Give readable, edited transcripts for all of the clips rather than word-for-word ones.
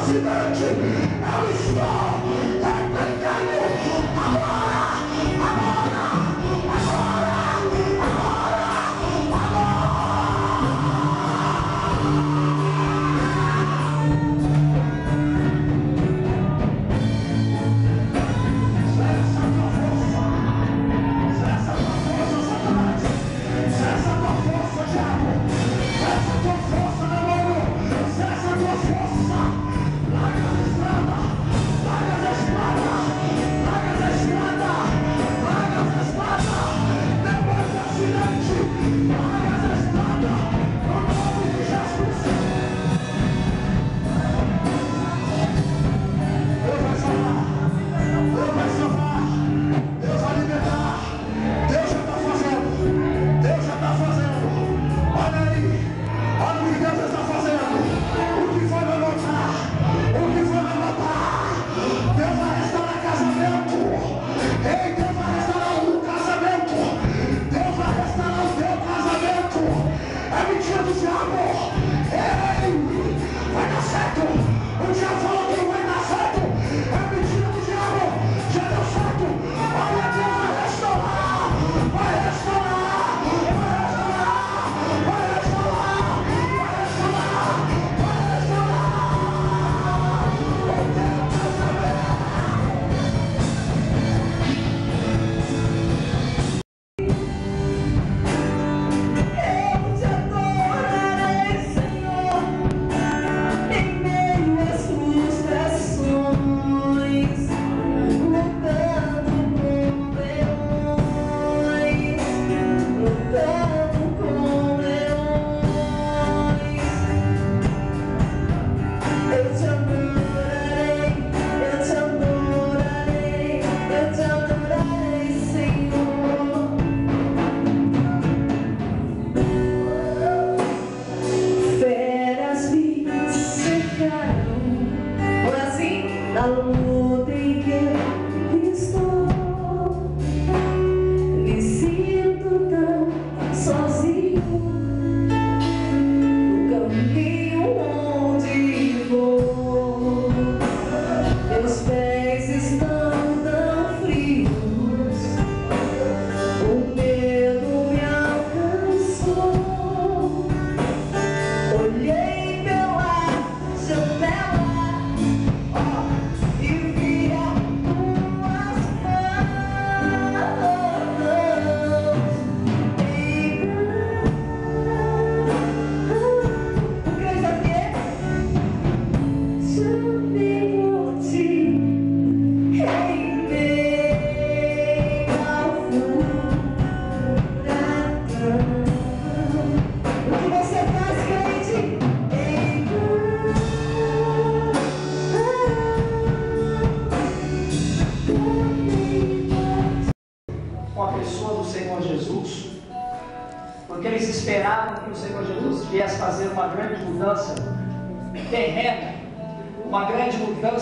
acidente, eu estou replicando agora.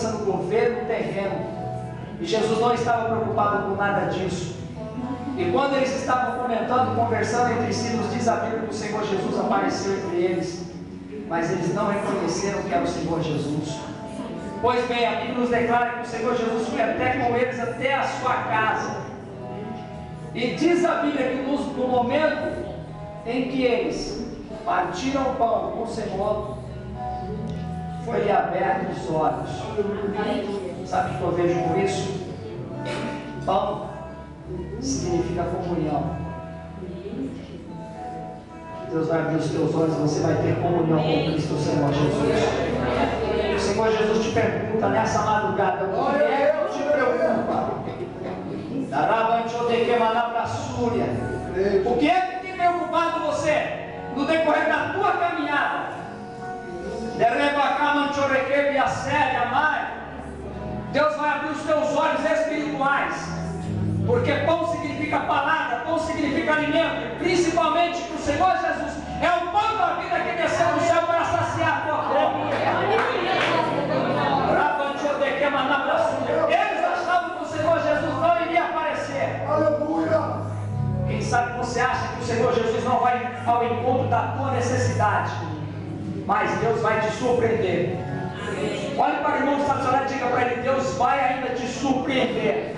No governo terreno, e Jesus não estava preocupado com nada disso. E quando eles estavam comentando, conversando entre si, nos diz a Bíblia que o Senhor Jesus apareceu entre eles, mas eles não reconheceram que era o Senhor Jesus. Pois bem, a Bíblia nos declara que o Senhor Jesus foi até com eles, até a sua casa, e diz a Bíblia que no momento em que eles partiram o pão com o Senhor, foi aberto os olhos. Sabe o que eu vejo com isso? Pão significa comunhão. Deus vai abrir os teus olhos e você vai ter comunhão com Cristo, o Senhor Jesus. O Senhor Jesus te pergunta nessa madrugada: o que é que te preocupa? O que é que tem preocupado você no decorrer da tua caminhada? Deus vai abrir os teus olhos espirituais, porque pão significa palavra, pão significa alimento, principalmente que o Senhor Jesus é o pão da vida que desceu do céu para saciar a tua fome. Eles achavam que o Senhor Jesus não iria aparecer. Aleluia! Quem sabe você acha que o Senhor Jesus não vai ao encontro da tua necessidade, mas Deus vai te surpreender. Olhe para o irmão que está do seu lado e diga para ele: Deus vai ainda te surpreender.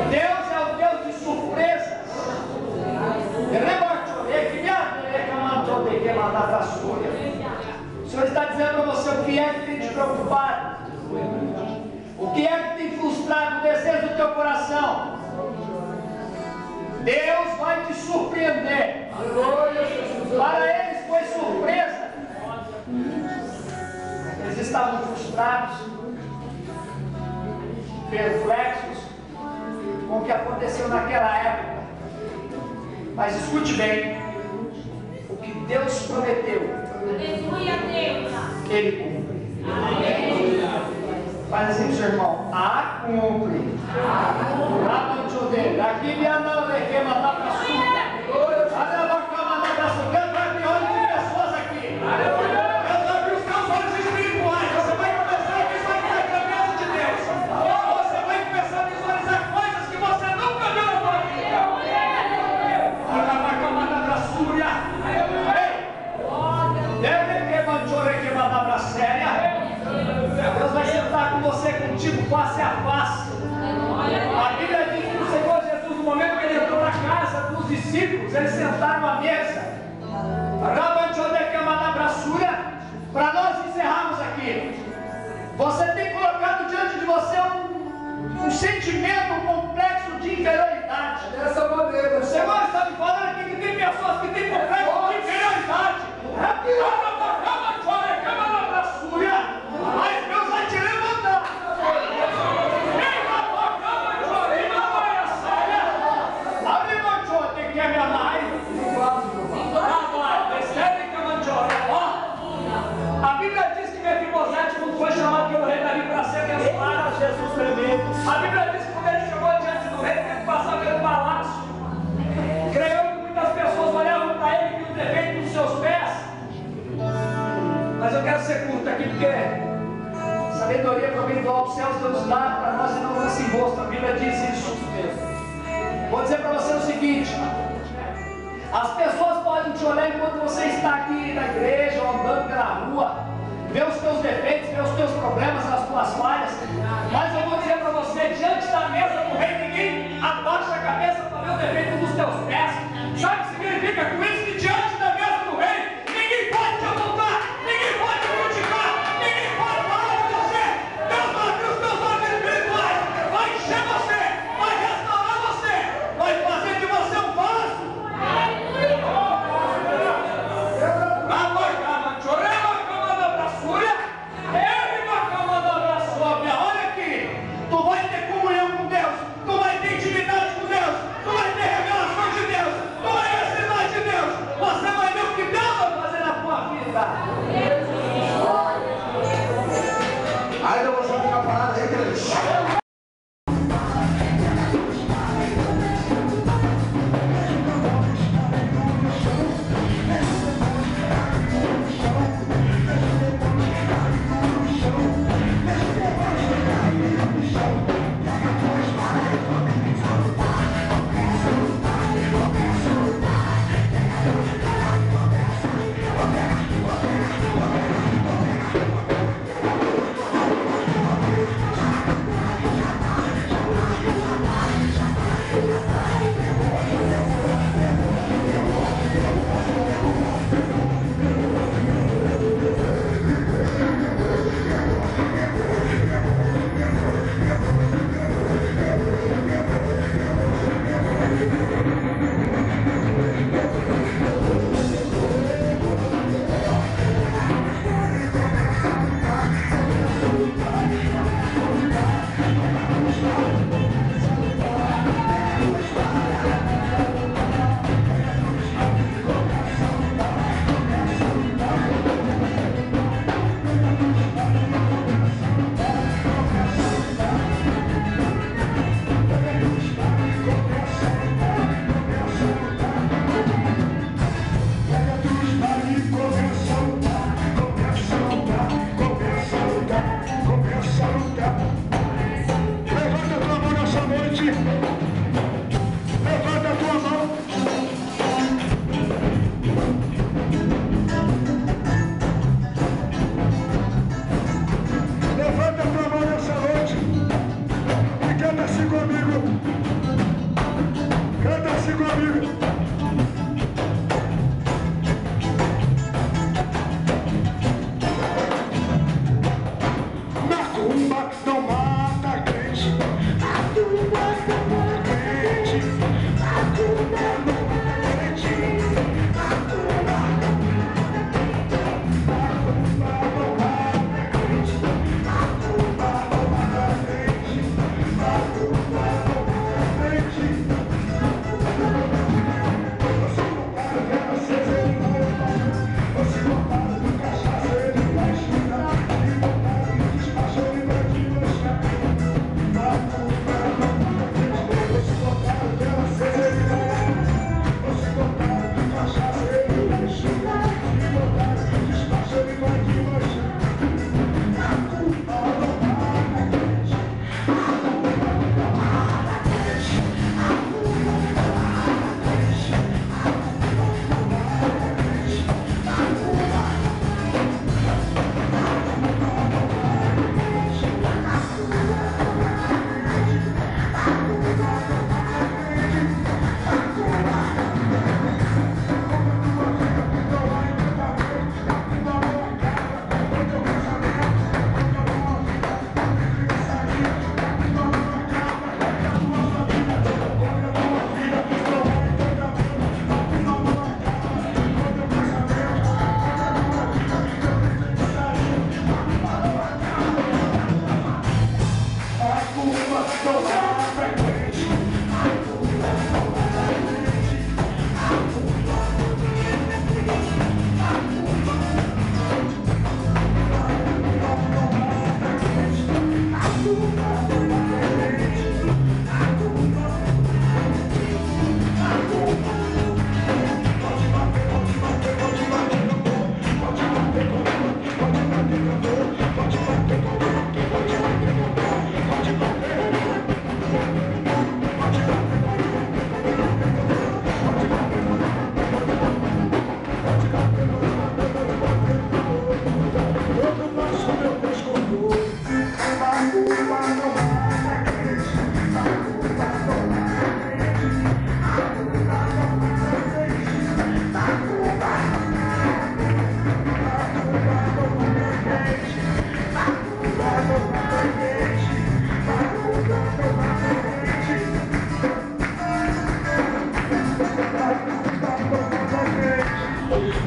Deus é o Deus de surpresas. O Senhor está dizendo para você o que é que tem te preocupado, o que é que tem frustrado o desejo do teu coração. Deus vai te surpreender. Para eles foi surpresa. Eles estavam frustrados, perplexos com o que aconteceu naquela época. Mas escute bem: o que Deus prometeu, Ele cumpre. Faz assim pro seu irmão: a cumpre. Aqui me andando aqui, mandar para sua. Pessoas aqui. Deus abriu os teus olhos espirituais. Você vai começar a visualizar a cabeça de Deus. Você vai começar a visualizar coisas que você nunca viu na sua vida. Olha na camada da súria. Deve que manchore que mandar séria. Deus vai sentar com você, contigo, face a face. A Bíblia diz que o Senhor Jesus, no momento que ele entrou na casa dos discípulos, eles sentaram à mesa. Para nós encerrarmos aqui, você tem colocado diante de você um sentimento, um complexo de inferioridade. Dessa maneira, o Senhor está me falando aqui que tem pessoas que têm complexo de inferioridade. Mas Deus vai te levantar. A Bíblia diz que Mefibosete não foi chamado pelo rei Davi para ser abençoado. Jesus primeiro. A Bíblia diz que quando ele chegou diante do rei, teve que passar pelo palácio. Creio que muitas pessoas olhavam para ele e viam o defeito dos seus pés. Mas eu quero ser curto aqui, porque sabedoria provém do alto céus, Deus dá para nós e não lança em rosto. A Bíblia diz isso mesmo. Vou dizer para você o seguinte: as pessoas podem te olhar enquanto você está aqui na igreja ou andando pela rua, ver os teus defeitos, ver os teus problemas, as tuas falhas. Mas eu vou dizer para você: diante da mesa do rei, ninguém abaixa a cabeça para ver o defeito dos teus pés. Sabe o que significa com isso? Que diante da mesa do rei, ninguém pode te apontar, ninguém pode te criticar, ninguém pode falar de você. Deus vai abrir os teus olhos espirituais, vai encher você, vai restaurar você, vai fazer de você um vaso. Olha aqui, tu vai ter comunhão com Deus, tu vai ter intimidade com Deus, tu vai ter revelação de Deus, tu vai receber de Deus.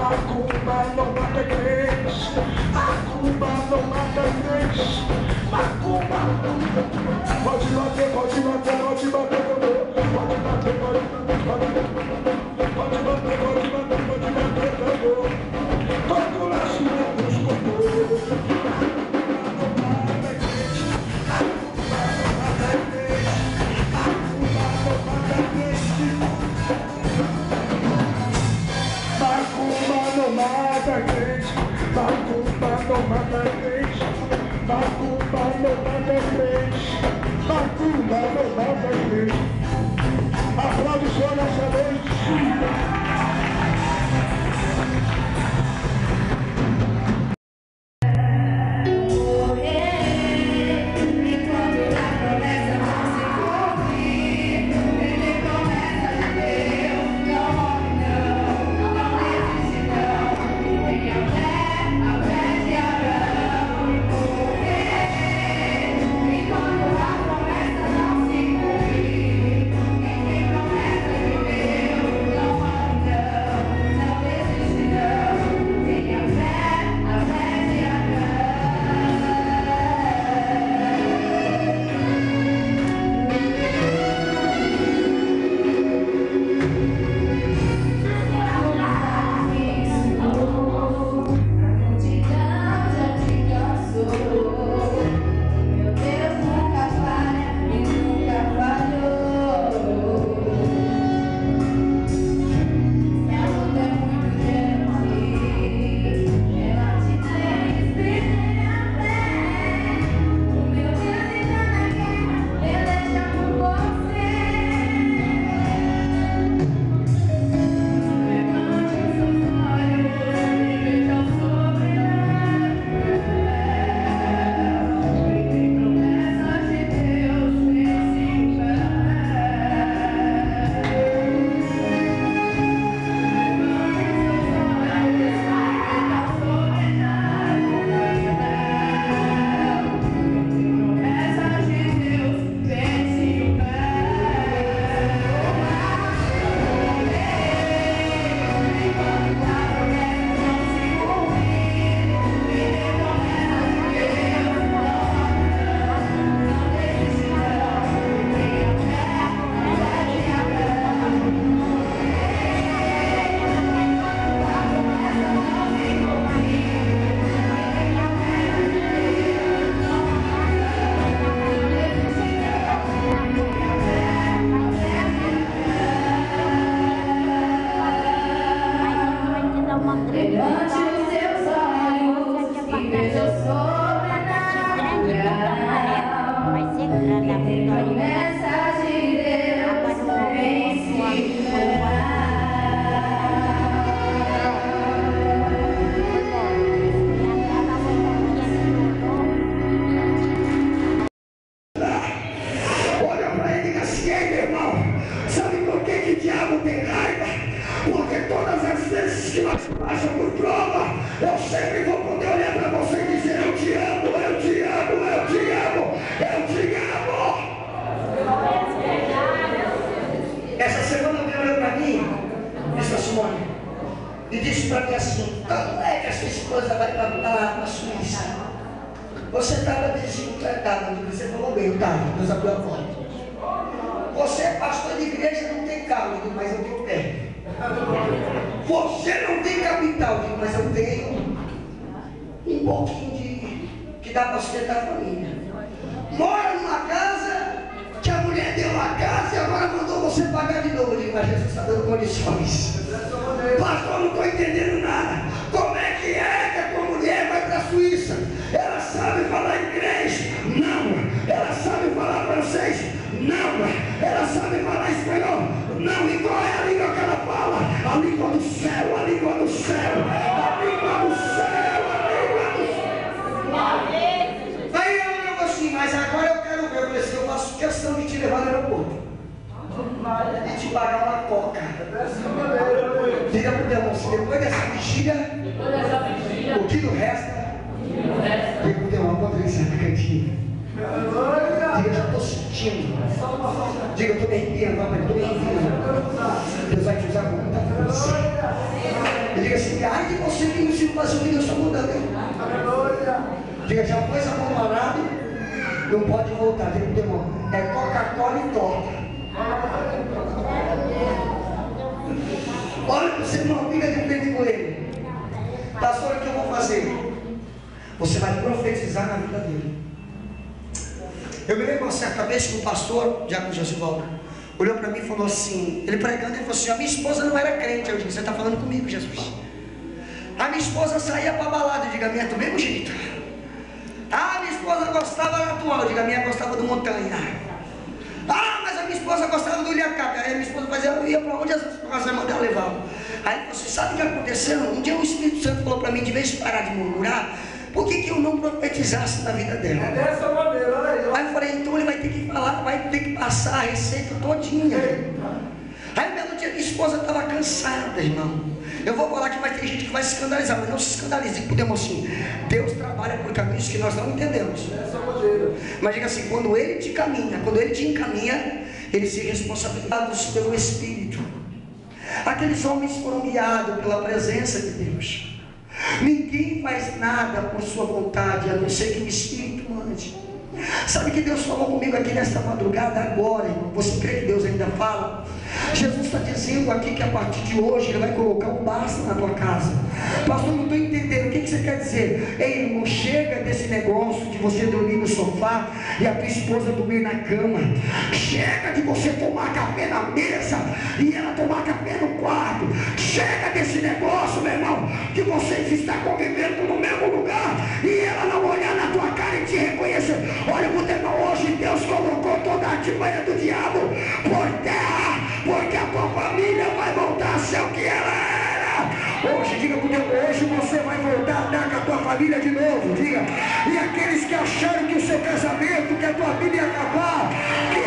Macumba não mata crente. Macumba não mata crente. Macumba. Pode bater, pode bater, pode bater, pode bater, pode bater, pode bater, pode bater, pode bater, todo nascimento dos corpos. Macumba não mata crente. Macumba não mata crente. Macumba não mata crente. Macumba não mata crente. Aplaude o Senhor nessa noite. E disse para mim assim: como é que a sua esposa vai para a Suíça? Você estava desempregado. Você falou bem, eu estava. Deus abriu a porta. Você é pastor de igreja, não tem carro, mas eu tenho pé. Você não tem capital, mas eu tenho um pouquinho que dá para sustentar a família. Mora numa casa que a mulher deu a casa e agora mandou você pagar de novo. Eu digo, mas Jesus está dando condições. Pastor, não estou entendendo nada. Como é que a tua mulher vai para a Suíça? Ela sabe falar inglês? Não. Ela sabe falar francês? Não. Ela sabe falar espanhol? Não. E qual é a língua que ela fala? A língua do céu, a língua do céu, a língua do céu, a língua do céu. Aí eu digo assim, mas agora eu quero ver. Eu falei assim, eu faço questão de te levar no aeroporto e te pagar uma coca. Diga para o teu irmão, se depois dessa vigília, o que não resta, diga para o teu irmão, quando vem essa cantinha. Diga, eu já estou sentindo. Diga, eu estou me arrepiando, papai, eu estou me arrepiando. Deus vai te usar com muita força. E diga assim, ai de você que não se faz o que Deus está mudando. Aleluia. Diga, já pôs a mão no arado, não pode voltar. Diga pro irmão, é Coca-Cola e torta. Olha, você não fica de frente com ele. Pastor, o que eu vou fazer? Você vai profetizar na vida dele. Eu me lembro uma certa vez que o pastor, já com Josivaldo, olhou para mim e falou assim, ele pregando, ele falou assim, a minha esposa não era crente. Eu disse, você está falando comigo, Jesus? A minha esposa saía para balada. Eu digo, a minha é do mesmo jeito. Ah, minha esposa gostava da atual. Eu digo, a minha gostava do montanha. Ah, mas a minha esposa gostava do Ilhacabe. Aí a minha esposa fazia, eu ia para onde as irmãs dela levavam. Aí você sabe o que aconteceu? Um dia o Espírito Santo falou para mim, de vez de parar de murmurar, por que eu não profetizasse na vida dela? É dessa maneira, olha aí. Aí eu falei, então ele vai ter que falar, vai ter que passar a receita todinha. Aí um belo dia minha esposa estava cansada, irmão. Eu vou falar que vai ter gente que vai se escandalizar, mas não se escandalize, podemos assim. Deus trabalha por caminhos que nós não entendemos. Dessa maneira. Mas diga assim, quando Ele te caminha, quando Ele te encaminha, Ele se responsabiliza pelo Espírito. Aqueles homens foram guiados pela presença de Deus. Ninguém faz nada por sua vontade, a não ser que o Espírito mande. Sabe que Deus falou comigo aqui nesta madrugada agora, irmão? Você crê que Deus ainda fala? Jesus está dizendo aqui que a partir de hoje Ele vai colocar um basta na tua casa. Pastor, não estou entendendo, o que você quer dizer? Ei, irmão, chega desse negócio de você dormir no sofá e a tua esposa dormir na cama. Chega de você tomar café na mesa e ela tomar café no quarto. Chega desse negócio, meu irmão, que vocês estão convivendo no mesmo lugar e ela não olhar na tua cara e te reconhecer. Olha, meu irmão, hoje Deus colocou toda a artimanha do diabo por terra, porque a tua família vai voltar a ser o que ela era. Hoje, diga pro teu, hoje você vai voltar a andar com a tua família de novo, diga. E aqueles que acharam que o seu casamento, que a tua vida ia acabar, que